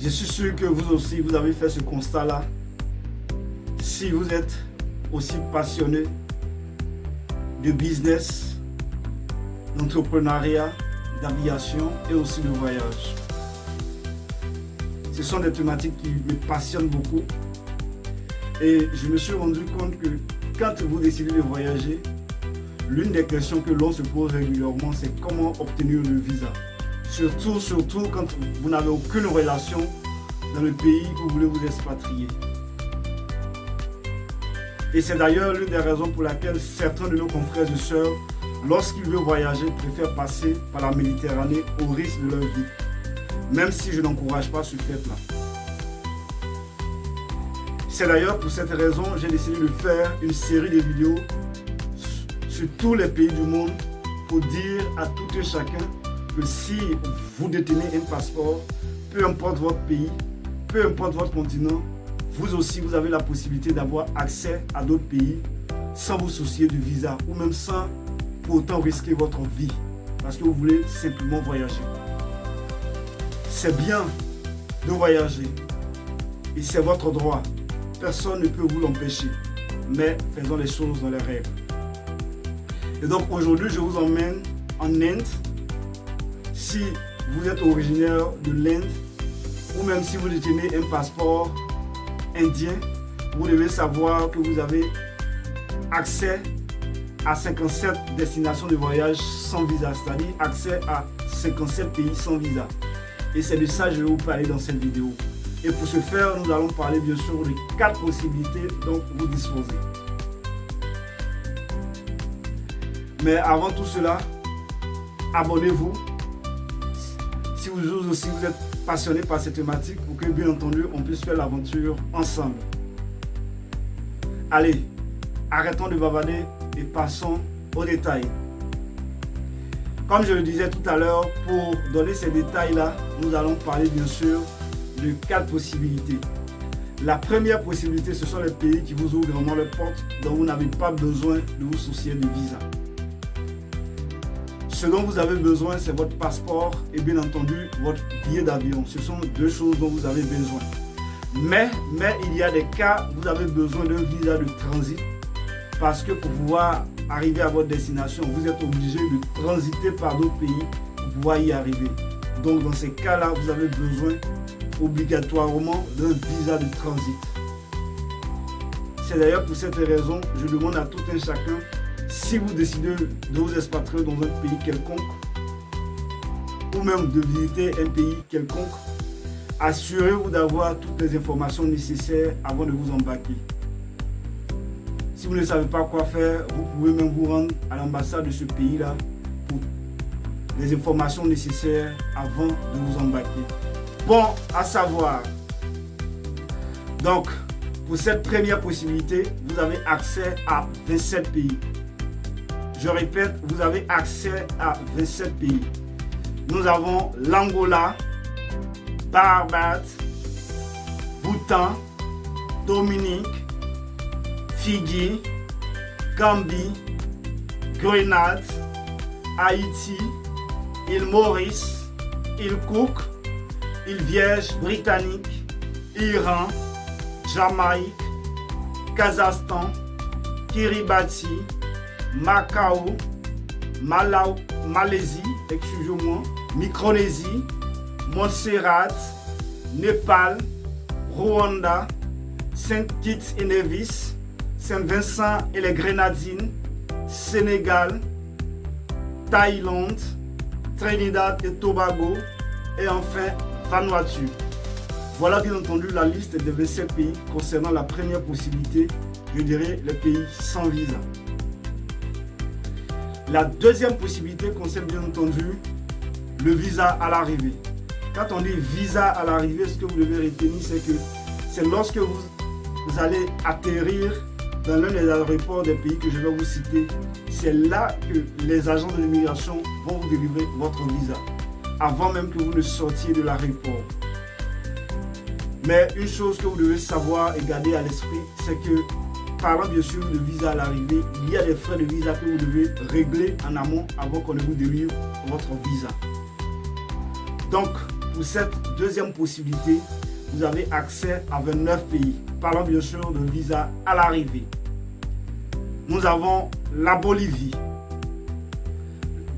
Je suis sûr que vous aussi, vous avez fait ce constat-là. Si vous êtes aussi passionné de business, d'entrepreneuriat, d'aviation et aussi de voyage. Ce sont des thématiques qui me passionnent beaucoup. Et je me suis rendu compte que quand vous décidez de voyager, l'une des questions que l'on se pose régulièrement, c'est comment obtenir le visa. Surtout quand vous n'avez aucune relation dans le pays où vous voulez vous expatrier. Et c'est d'ailleurs l'une des raisons pour laquelle certains de nos confrères et sœurs, lorsqu'ils veulent voyager, préfèrent passer par la Méditerranée au risque de leur vie. Même si je n'encourage pas ce fait-là. C'est d'ailleurs pour cette raison que j'ai décidé de faire une série de vidéos sur tous les pays du monde pour dire à tout et chacun que si vous détenez un passeport, peu importe votre pays, peu importe votre continent, vous aussi vous avez la possibilité d'avoir accès à d'autres pays sans vous soucier du visa ou même sans pour autant risquer votre vie parce que vous voulez simplement voyager. C'est bien de voyager et c'est votre droit. Personne ne peut vous l'empêcher, mais faisons les choses dans les règles. Et donc aujourd'hui, je vous emmène en Inde. Si vous êtes originaire de l'Inde, ou même si vous détenez un passeport indien, vous devez savoir que vous avez accès à 57 destinations de voyage sans visa, c'est-à-dire accès à 57 pays sans visa. Et c'est de ça que je vais vous parler dans cette vidéo. Et pour ce faire, nous allons parler bien sûr de 4 possibilités dont vous disposez. Mais avant tout cela, abonnez-vous. Si vous aussi vous êtes passionné par cette thématique, pour que bien entendu on puisse faire l'aventure ensemble. Allez, arrêtons de bavarder et passons aux détails. Comme je le disais tout à l'heure, pour donner ces détails-là, nous allons parler bien sûr de 4 possibilités. La première possibilité, ce sont les pays qui vous ouvrent vraiment les portes, dont vous n'avez pas besoin de vous soucier de visa. Ce dont vous avez besoin, c'est votre passeport et bien entendu votre billet d'avion. Ce sont 2 choses dont vous avez besoin. Mais il y a des cas où vous avez besoin d'un visa de transit parce que pour pouvoir arriver à votre destination, vous êtes obligé de transiter par d'autres pays pour pouvoir y arriver. Donc dans ces cas-là, vous avez besoin obligatoirement d'un visa de transit. C'est d'ailleurs pour cette raison, je demande à tout un chacun, si vous décidez de vous expatrier dans un pays quelconque, ou même de visiter un pays quelconque, assurez-vous d'avoir toutes les informations nécessaires avant de vous embarquer. Si vous ne savez pas quoi faire, vous pouvez même vous rendre à l'ambassade de ce pays-là pour les informations nécessaires avant de vous embarquer. Bon à savoir. Donc, pour cette première possibilité, vous avez accès à 27 pays. Je répète, vous avez accès à 27 pays. Nous avons l'Angola, Barbade, Bhoutan, Dominique, Fidji, Gambie, Grenade, Haïti, île Maurice, île Cook, île Vierge britannique, Iran, Jamaïque, Kazakhstan, Kiribati, Macao, Malaisie, excusez-moi, Micronésie, Montserrat, Népal, Rwanda, Saint-Kitts et Nevis, Saint-Vincent et les Grenadines, Sénégal, Thaïlande, Trinidad et Tobago et enfin Vanuatu. Voilà bien entendu la liste des 27 pays concernant la première possibilité, je dirais les pays sans visa. La deuxième possibilité concerne bien entendu le visa à l'arrivée. Quand on dit visa à l'arrivée, ce que vous devez retenir, c'est que c'est lorsque vous allez atterrir dans l'un des aéroports des pays que je vais vous citer. C'est là que les agents de l'immigration vont vous délivrer votre visa, avant même que vous ne sortiez de l'aéroport. Mais une chose que vous devez savoir et garder à l'esprit, c'est que, parlant bien sûr de visa à l'arrivée, il y a des frais de visa que vous devez régler en amont avant qu'on ne vous délivre votre visa. Donc, pour cette deuxième possibilité, vous avez accès à 29 pays. Parlons bien sûr de visa à l'arrivée. Nous avons la Bolivie,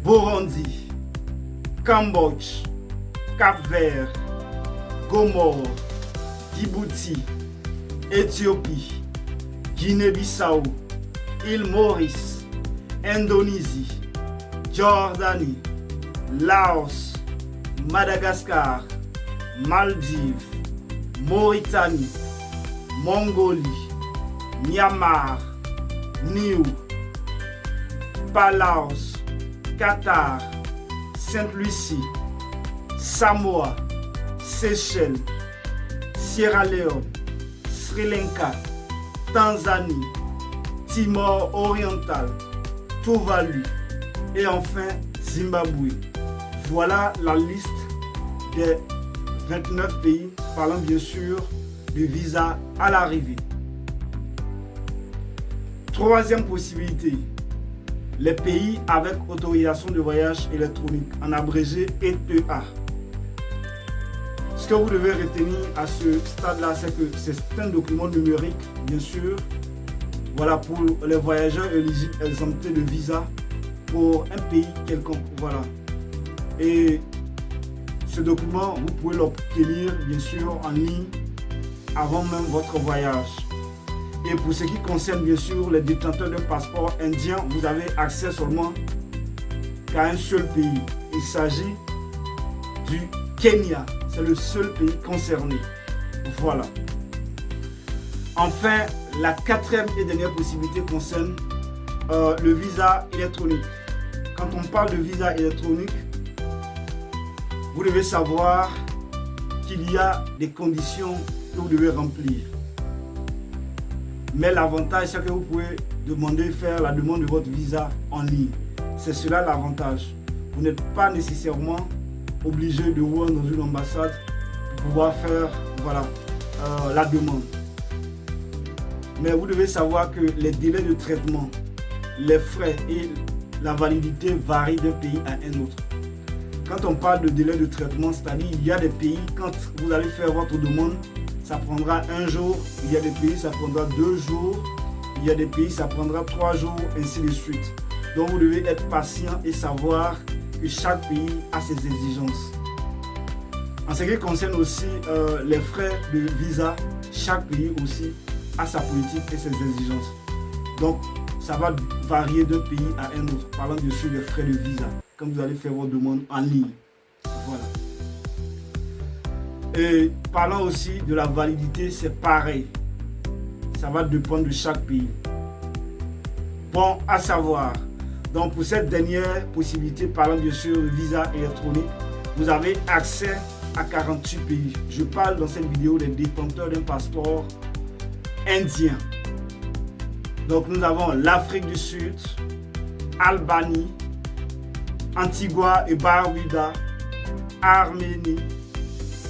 Burundi, Cambodge, Cap-Vert, Comores, Djibouti, Éthiopie, Guinée-Bissau, île Maurice, Indonésie, Jordanie, Laos, Madagascar, Maldives, Mauritanie, Mongolie, Myanmar, Niue, Palaos, Qatar, Sainte-Lucie, Samoa, Seychelles, Sierra Leone, Sri Lanka, Tanzanie, Timor oriental, Tuvalu et enfin Zimbabwe. Voilà la liste des 29 pays parlant bien sûr du visa à l'arrivée. Troisième possibilité, les pays avec autorisation de voyage électronique, en abrégé ETA. Ce que vous devez retenir à ce stade-là, c'est que c'est un document numérique, bien sûr, voilà, pour les voyageurs éligibles exemptés de visa pour un pays quelconque. Voilà. Et ce document, vous pouvez l'obtenir, bien sûr, en ligne avant même votre voyage. Et pour ce qui concerne, bien sûr, les détenteurs d'un passeport indien, vous avez accès seulement qu'à un seul pays. Il s'agit du Kenya. C'est le seul pays concerné. Voilà. Enfin, la quatrième et dernière possibilité concerne le visa électronique. Quand on parle de visa électronique, vous devez savoir qu'il y a des conditions que vous devez remplir. Mais l'avantage, c'est que vous pouvez faire la demande de votre visa en ligne. C'est cela l'avantage. Vous n'êtes pas nécessairement obligé de vous rendre dans une ambassade pour pouvoir faire la demande. Mais vous devez savoir que les délais de traitement, les frais et la validité varient d'un pays à un autre. Quand on parle de délai de traitement, c'est-à-dire il y a des pays, quand vous allez faire votre demande, ça prendra 1 jour, il y a des pays, ça prendra 2 jours, il y a des pays, ça prendra 3 jours, ainsi de suite. Donc vous devez être patient et savoir que chaque pays a ses exigences. En ce qui concerne aussi les frais de visa, chaque pays aussi a sa politique et ses exigences. Donc ça va varier d'un pays à un autre, parlant bien sûr des frais de visa, quand vous allez faire votre demande en ligne. Voilà. Et parlant aussi de la validité, c'est pareil. Ça va dépendre de chaque pays. Bon, à savoir, donc pour cette dernière possibilité, parlant bien sûr de visa électronique, vous avez accès à 48 pays. Je parle dans cette vidéo des détenteurs d'un passeport indien. Donc nous avons l'Afrique du Sud, Albanie, Antigua et Barbuda, Arménie,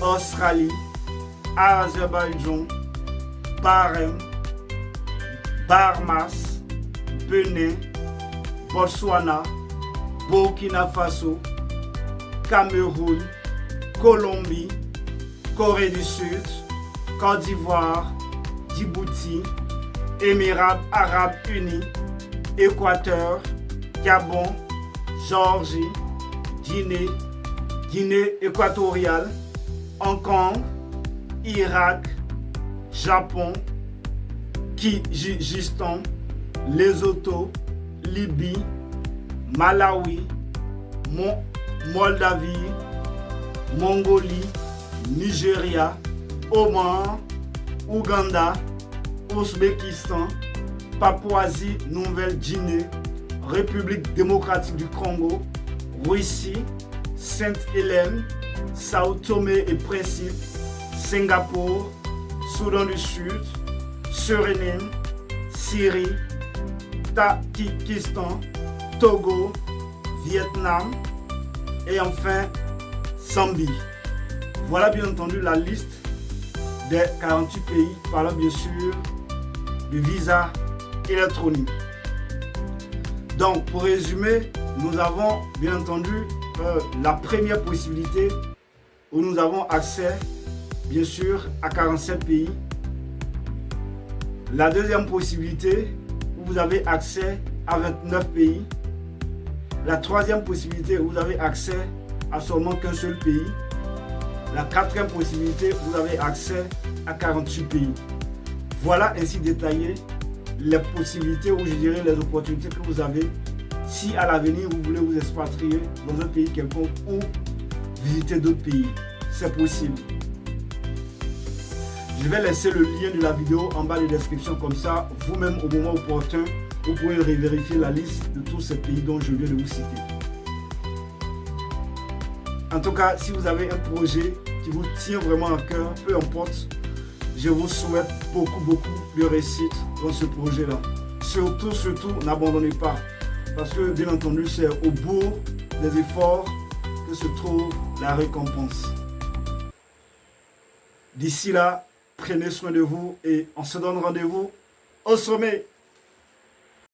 Australie, Azerbaïdjan, Bahreïn, Bahamas, Bénin, Botswana, Burkina Faso, Cameroun, Colombie, Corée du Sud, Côte d'Ivoire, Djibouti, Émirats Arabes Unis, Équateur, Gabon, Géorgie, Guinée équatoriale, Hong Kong, Irak, Japon, Kyrgyzstan, Lesotho, Libye, Malawi, Moldavie, Mongolie, Nigeria, Oman, Ouganda, Ouzbékistan, Papouasie-Nouvelle-Guinée, République démocratique du Congo, Russie, Sainte-Hélène, Sao Tomé et Principe, Singapour, Soudan du Sud, Suriname, Syrie, Tadjikistan, Togo, Vietnam et enfin Zambie. Voilà bien entendu la liste des 48 pays parlant bien sûr du visa électronique. Donc pour résumer, nous avons bien entendu la première possibilité où nous avons accès, bien sûr, à 47 pays. La deuxième possibilité, où vous avez accès à 29 pays. La troisième possibilité, où vous avez accès à seulement qu'un seul pays. La quatrième possibilité, vous avez accès à 48 pays. Voilà ainsi détaillé les possibilités ou je dirais les opportunités que vous avez si à l'avenir vous voulez vous expatrier dans un pays quelconque ou visiter d'autres pays. C'est possible. Je vais laisser le lien de la vidéo en bas de la description, comme ça vous-même au moment opportun vous pouvez vérifier la liste de tous ces pays dont je viens de vous citer. En tout cas, si vous avez un projet qui vous tient vraiment à cœur, peu importe, je vous souhaite beaucoup de réussite dans ce projet-là. Surtout, n'abandonnez pas. Parce que, bien entendu, c'est au bout des efforts que se trouve la récompense. D'ici là, prenez soin de vous et on se donne rendez-vous au sommet.